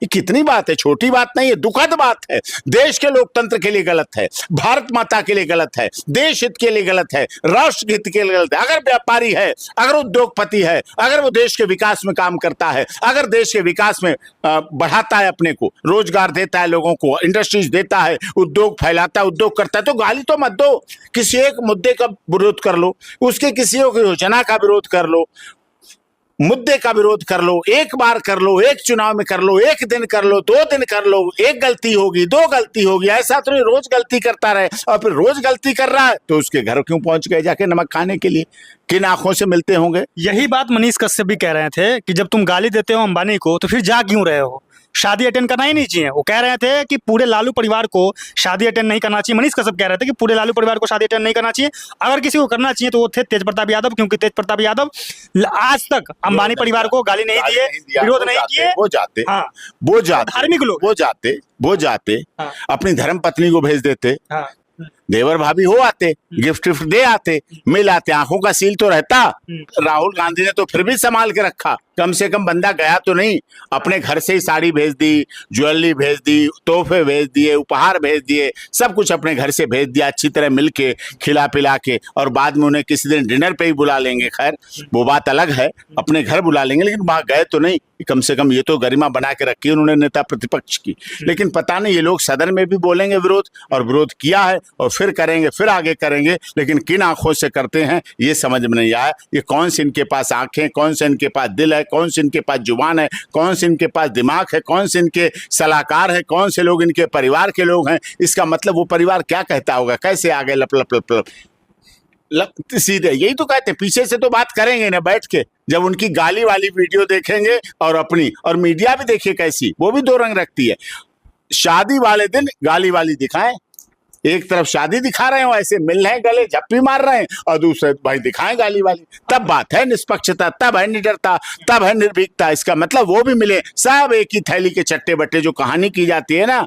ये कितनी बात है, छोटी बात नहीं है, दुखद बात है। देश के लोकतंत्र के लिए गलत है, भारत माता के लिए गलत है, देश हित के लिए गलत है, राष्ट्र हित के लिए गलत है। अगर व्यापारी है, अगर उद्योगपति है, अगर वो देश के विकास में काम करता है, अगर देश के विकास में बढ़ाता है, अपने को रोजगार देता है, लोगों को इंडस्ट्रीज देता है, उद्योग फैलाता है, उद्योग करता है, तो गाली तो मत दो। किसी एक मुद्दे का विरोध कर लो, उसके किसी एक योजना का विरोध कर लो, मुद्दे का विरोध कर लो, एक बार कर लो, एक चुनाव में कर लो, एक दिन कर लो, 2 दिन कर लो, एक गलती होगी, 2 गलती होगी, ऐसा तो नहीं रोज गलती करता रहे। और फिर रोज गलती कर रहा है तो उसके घर क्यों पहुंच गए जाके नमक खाने के लिए? किन आंखों से मिलते होंगे? यही बात मनीष कश्यप भी कह रहे थे कि जब तुम गाली देते हो अंबानी को तो फिर जा क्यों रहे हो, शादी अटेंड करना ही नहीं चाहिए। वो कह रहे थे कि पूरे लालू परिवार को शादी अटेंड नहीं करना चाहिए। मनीष कश्यप कह रहे थे कि पूरे लालू परिवार को शादी अटेंड नहीं करना चाहिए, अगर किसी को करना चाहिए तो वो थे तेज प्रताप यादव, क्योंकि तेज प्रताप यादव आज तक अंबानी परिवार को गाली नहीं दिए, विरोध नहीं किए। वो जाते, हाँ, वो जाते धार्मिक लोग, वो जाते हाँ, अपनी धर्म पत्नी को भेज देते, हाँ, देवर भाभी हो आते, गिफ्ट विफ्ट दे आते, मिल आते, आंखों का सील तो रहता। राहुल गांधी ने तो फिर भी संभाल के रखा, कम से कम बंदा गया तो नहीं, अपने घर से ही साड़ी भेज दी, ज्वेलरी भेज दी, तोहफे भेज दिए, उपहार भेज दिए, सब कुछ अपने घर से भेज दिया, अच्छी तरह मिल के खिला पिला के, और बाद में उन्हें किसी दिन डिनर पे ही बुला लेंगे। खैर वो बात अलग है, अपने घर बुला लेंगे, लेकिन वहां गए तो नहीं। कम से कम ये तो गरिमा बना के रखी उन्होंने नेता प्रतिपक्ष की। लेकिन पता नहीं ये लोग सदन में भी बोलेंगे विरोध, और विरोध किया है और फिर करेंगे, फिर आगे करेंगे, लेकिन किन आंखों से करते हैं ये समझ में नहीं आया। ये कौन से इनके पास आंखें, कौन से इनके पास दिल है, कौन से इनके पास जुबान है, कौन से इनके पास दिमाग है, कौन से इनके सलाहकार है, कौन से लोग इनके परिवार के लोग हैं। इसका मतलब वो परिवार क्या कहता होगा, कैसे आगे लप लप लप लप सीधे यही तो कहते हैं। पीछे से तो बात करेंगे ना बैठ के, जब उनकी गाली वाली वीडियो देखेंगे और अपनी, और मीडिया भी देखिए कैसी, वो भी 2 रंग रखती है। शादी वाले दिन गाली वाली दिखाएं, एक तरफ शादी दिखा रहे हो, ऐसे मिल रहे हैं, गले झप्पी मार रहे हैं, और दूसरे भाई दिखाएं गाली वाली। तब बात है निष्पक्षता, तब है निडरता, तब है निर्भीकता। इसका मतलब वो भी मिले, सब एक ही थैली के चट्टे बट्टे। जो कहानी की जाती है ना,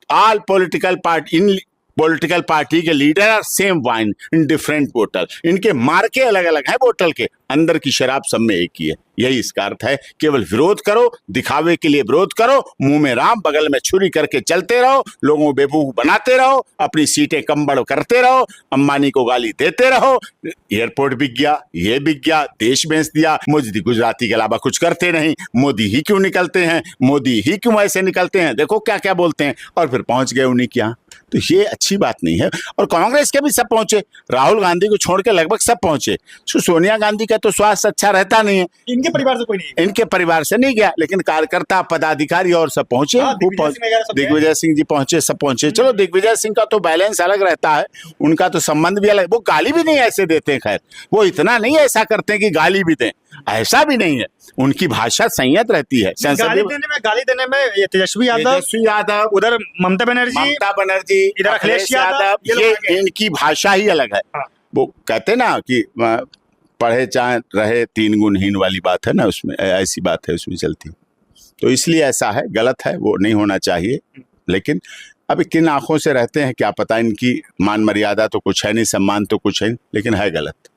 ऑल पॉलिटिकल पार्टी के leader are same wine in different बोतल। इनके मार्के अलग अलग हैं बोतल के, अंदर की शराब सब में एक ही है। यही इसका अर्थ है। केवल विरोध करो, दिखावे के लिए विरोध करो, मुंह में राम बगल में छुरी करके चलते रहो, लोगों को बेवकूफ बनाते रहो, अपनी सीटें कम बड़ करते रहो, अंबानी को गाली देते रहो। एयरपोर्ट बिक गया, ये बिक गया, देश बेच दिया, मोदी गुजराती के अलावा कुछ करते नहीं, मोदी ही क्यों निकलते हैं, मोदी ही क्यों ऐसे निकलते हैं, देखो क्या क्या बोलते हैं, और फिर पहुंच गए उन्हीं के यहाँ। तो ये अच्छी बात नहीं है। और कांग्रेस के भी सब पहुंचे, राहुल गांधी को छोड़ के लगभग सब पहुंचे। सोनिया गांधी का तो स्वास्थ्य अच्छा रहता नहीं है, इनके परिवार से कोई नहीं, इनके परिवार से नहीं गया, लेकिन कार्यकर्ता, पदाधिकारी और सब पहुंचे। दिग्विजय सिंह जी पहुंचे, सब पहुंचे। चलो दिग्विजय सिंह का तो बैलेंस अलग रहता है, उनका तो संबंध भी अलग। वो गाली भी नहीं ऐसे देते हैं, खैर वो इतना नहीं ऐसा करते हैं कि गाली भी दें, ऐसा भी नहीं है। उनकी भाषा संयत रहती है। गाली देने में ये तेजस्वी यादव, उधर ममता बनर्जी, इधर अखिलेश यादव, ये इनकी भाषा ही अलग है। हाँ। वो कहते ना कि पढ़े चाहे रहे 3 गुणहीन वाली बात है ना, उसमें ऐसी बात है उसमें चलती। तो इसलिए ऐसा है, गलत है, वो नहीं होना चाहिए। लेकिन अभी किन आंखों से रहते हैं क्या पता। इनकी मान मर्यादा तो कुछ है नहीं, सम्मान तो कुछ है नहीं, लेकिन है गलत।